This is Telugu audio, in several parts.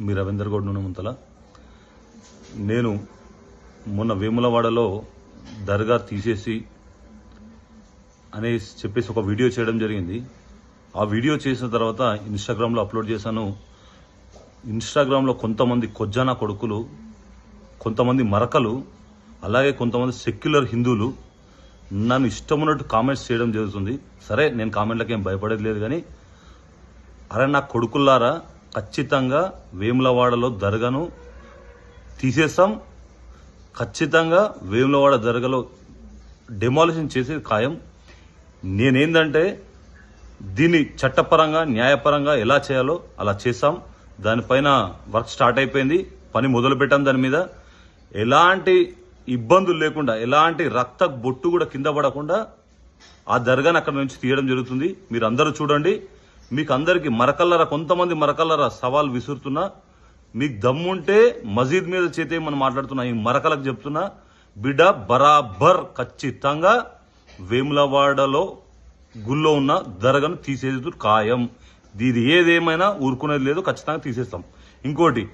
మీ రవీందర్ గౌడ్ నూనె ముంతల. నేను మొన్న వేములవాడలో దర్గా తీసేసి అనేసి చెప్పేసి ఒక వీడియో చేయడం జరిగింది. ఆ వీడియో చేసిన తర్వాత ఇన్స్టాగ్రామ్లో అప్లోడ్ చేశాను. ఇన్స్టాగ్రామ్లో కొంతమంది కొజ్జానా కొడుకులు, కొంతమంది మరకలు, అలాగే కొంతమంది సెక్యులర్ హిందువులు నన్ను ఇష్టమున్నట్టు కామెంట్స్ చేయడం జరుగుతుంది. సరే, నేను కామెంట్లకి ఏం భయపడేది లేదు, కానీ అరే నా కొడుకుల్లారా, ఖచ్చితంగా వేములవాడలో దర్గాను తీసేస్తాం, ఖచ్చితంగా వేములవాడ దర్గాలో డెమాలిషన్ చేసేది ఖాయం. నేనేందంటే దీన్ని చట్టపరంగా న్యాయపరంగా ఎలా చేయాలో అలా చేస్తాం. దానిపైన వర్క్ స్టార్ట్ అయిపోయింది, పని మొదలు పెట్టాం. దాని మీద ఎలాంటి ఇబ్బందులు లేకుండా, ఎలాంటి రక్త బొట్టు కూడా కింద పడకుండా ఆ దర్గాను అక్కడ నుంచి తీయడం జరుగుతుంది. మీరు అందరూ చూడండి. మీకు అందరికి మరకల్లరా, కొంతమంది మరకల్లరా సవాల్ విసురుతున్నా, మీకు దమ్ముంటే మసీద్ మీద చేతే మనం మాట్లాడుతున్నా. ఈ మరకలకు చెప్తున్నా, బిడ్డ బరాబర్ ఖచ్చితంగా వేములవాడలో గుళ్ళో ఉన్న దర్గాను తీసేది ఖాయం. ఇది ఏదేమైనా ఊరుకునేది లేదు, ఖచ్చితంగా తీసేస్తాం. ఇంకోటి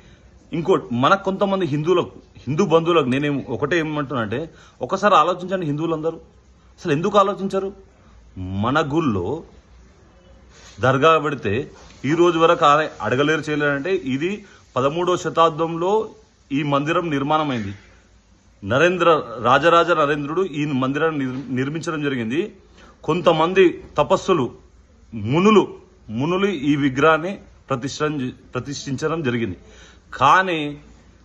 మనకు కొంతమంది హిందూ బంధువులకు నేనేం ఒకటే ఏమంటున్నా అంటే, ఒకసారి ఆలోచించండి. హిందువులందరూ అసలు ఎందుకు ఆలోచించరు? మన గుళ్ళో దర్గా పెడితే ఈ రోజు వరకు అడగలేరు, చేయలేరంటే ఇది 13వ శతాబ్దంలో ఈ మందిరం నిర్మాణమైంది. రాజరాజ నరేంద్రుడు ఈ మందిరాన్ని నిర్మించడం జరిగింది. కొంతమంది తపస్సులు, మునులు ఈ విగ్రహాన్ని ప్రతిష్ఠించడం జరిగింది. కానీ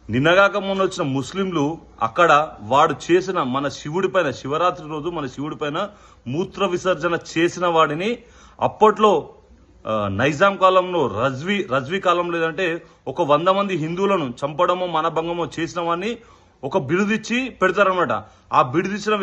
నిన్నగాక మొన్న వచ్చిన ముస్లింలు అక్కడ వాడు చేసిన మన శివుడి పైన, శివరాత్రి రోజు మన శివుడి పైన మూత్ర విసర్జన చేసిన వాడిని అప్పట్లో నైజాం కాలంలో, రజ్వీ కాలంలో, లేదంటే ఒక 100 మంది హిందువులను చంపడమో మనభంగమో చేసిన వాడిని ఒక బిరుదిచ్చి పెడతారనమాట. ఆ బిరుదిచ్చిన